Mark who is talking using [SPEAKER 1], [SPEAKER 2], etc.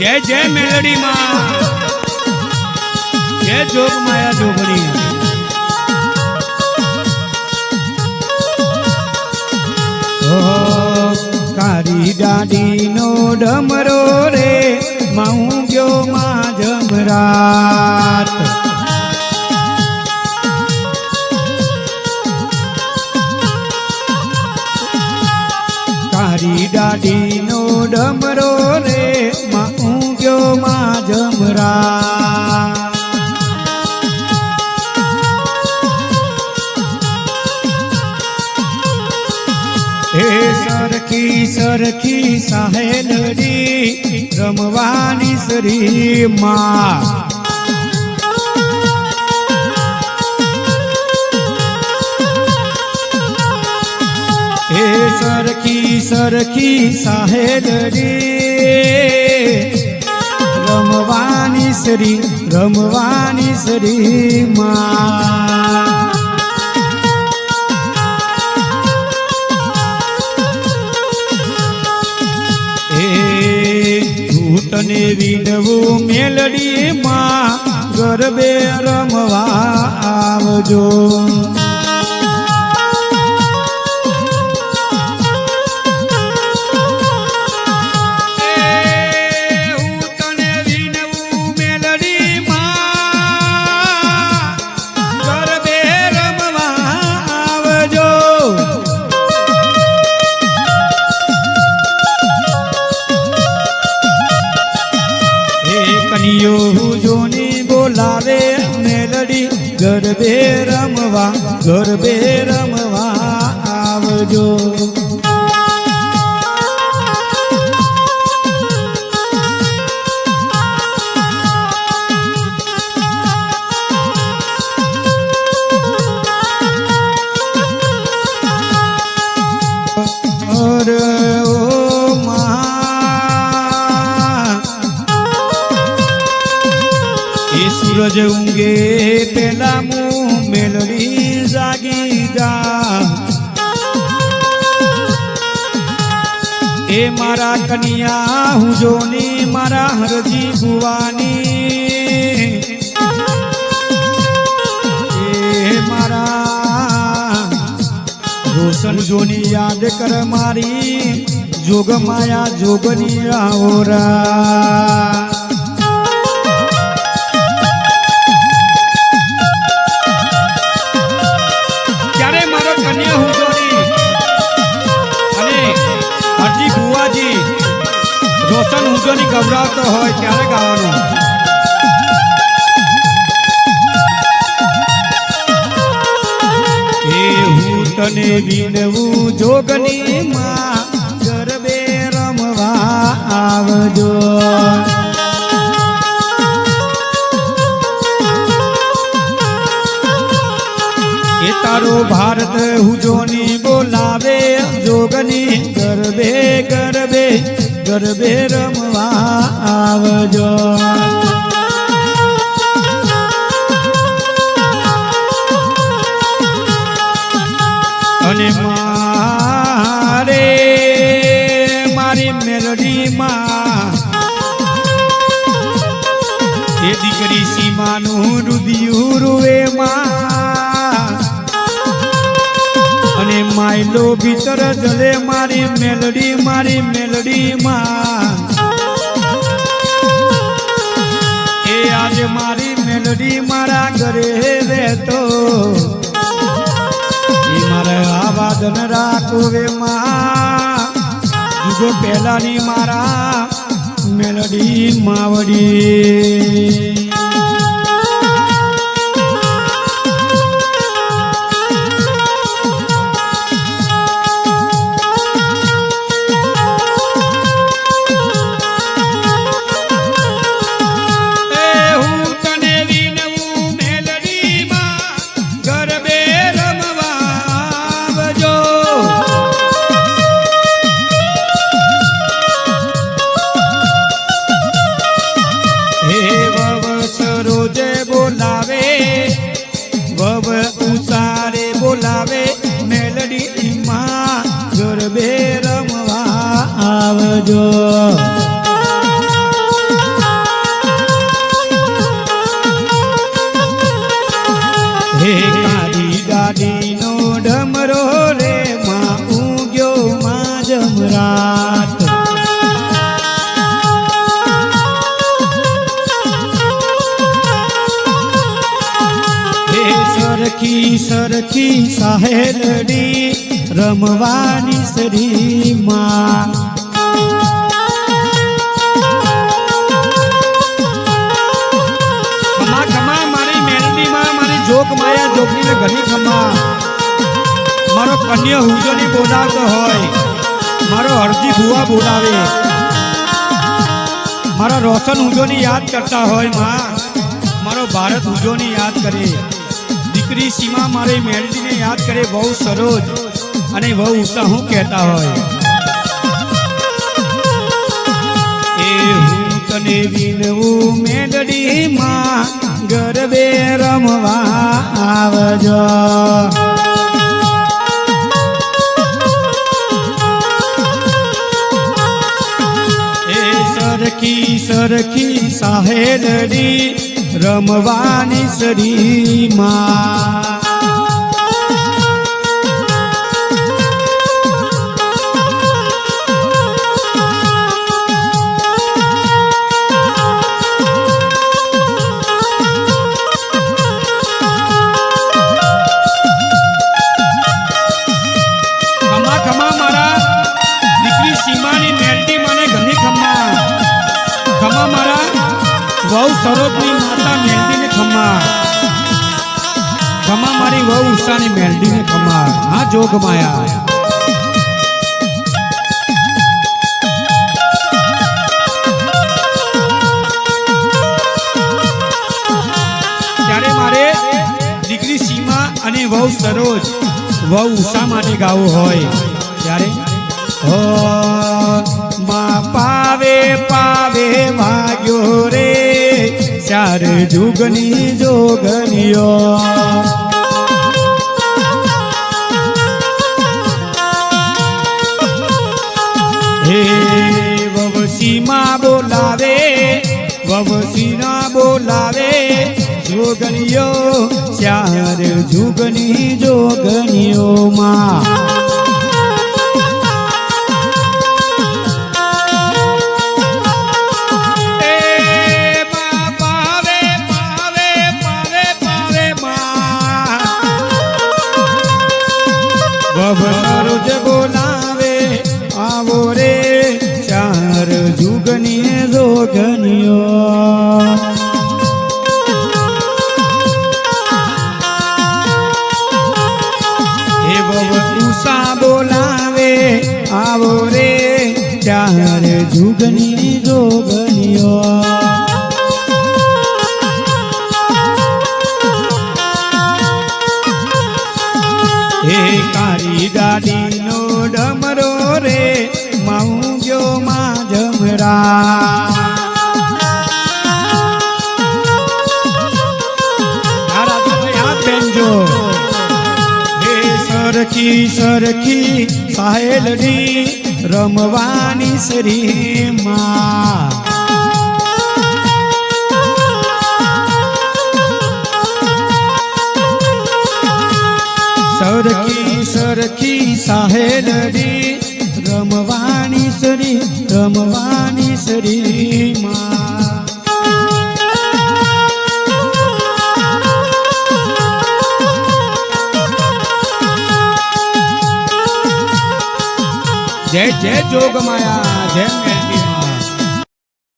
[SPEAKER 1] जय जय मेलडी माँ, जय जोग माया जोगणी। कारी डाडी नो डमरो रे माऊ गयो माँ जमरात। कारी डाडी नो डमरो रे माऊ गयो माँ जमरात। हे सरखी सरखी साहेलडी रमवानी श्री माँ। हे सरखी सरखी साहेलडी रमवानी श्री माँ। तने वीणवू मेलडी माँ गरबे रमवा आवजो। तने वीणवू मेलडी माँ गरबे रमवा आवजो। कनियो जोनी बोलावे मेलडी गरबे रमवा आवजो। और ओ माँ सूरज ऊंगे पेला मुँह मेलडी जागी जा। ए मारा कनिया हूँ जोनी मारा हरजी बुवानी। ए मारा रोशन जोनी याद कर मारी जोग माया जोगनी आवरा। कन्या हुजोनी अने हरजी बुआजी रोशन हुजोनी गवरावतो होय त्यारे गावानुं। ए हूँ तने वीणवू जोगनी माँ गरबे रमवा आवजो। तारो भारत हुजोनी बोलावे जोगनी गरबे रमवा आवजो। अने मारे मारी मेलडी माँ ए दीकरी सीमानु रुदियु रुवे माँ। अने मायलो भीतर जले मारी मेलडी माँ। ए आज मारी मेलडी मारा घरे रहतो मारे आवादन राखोवे माँ। जुगो पहलानी मारा मेलडी मावड़ी। बोलावे मेलडी माँ गरबे रमवा आवजो। સરખી સાહેલડી રમવાની શ્રીમાં ખમા ખમા મારી મેલડીમાં મારી જોગ માયા જોગની ઘણી ખમા મારો કન્યા હુજોની બોલાવતો હોય મારો હરજી ભુવા બોલાવે મારા રોશન હુજોની યાદ કરતા હોય માં મારો ભારત હુજોની યાદ કરે દીકરી સીમા મારી મેલડીને યાદ કરે બહુ સરોજ અને બહુ ઉષા હું કહેતા હોય એ હું તને વિનવું મેલડી માં ગરબે રમવા આવજો સરખી સરખી સાહેલડી રમવાની શ્રીમાં ખમા ખમા મારા દીકરી સીમાની મેલડી મને ઘણી ખમા ખમા મારા વહુ સરોજની માતા મેલડીને ખમા ખમા મારી વહુ ઉષાની મેલડીને ખમા હા જોગ માયા ત્યારે મારે દીકરી સીમા અને વહુ સરોજ વહુ ઉષા માટે ગાવું હોય ત્યારે હો માં પાવે પાવે વાગ્યો રે ચાર જુગની જોગનિયો હે વવસીમાં બોલાવે વવસીના બોલાવે જોગનિયો ચાર જુગની જોગનિયો માં સરોજ બોલાવે આવો રે ચાર જુગની જોગનિયો હે બબ ઉષા બોલાવે આવો રે ચાર જુગની જોગનિયો હે કારી ગાડીનો ડમરો રે માઉંજો માં જમરા હે સરખી સરખી સાહેલડી રમવાની શ્રીમાં સરખી સરખી સાહેલડી રમવાની શ્રીમાં જય જય જોગ માયા જય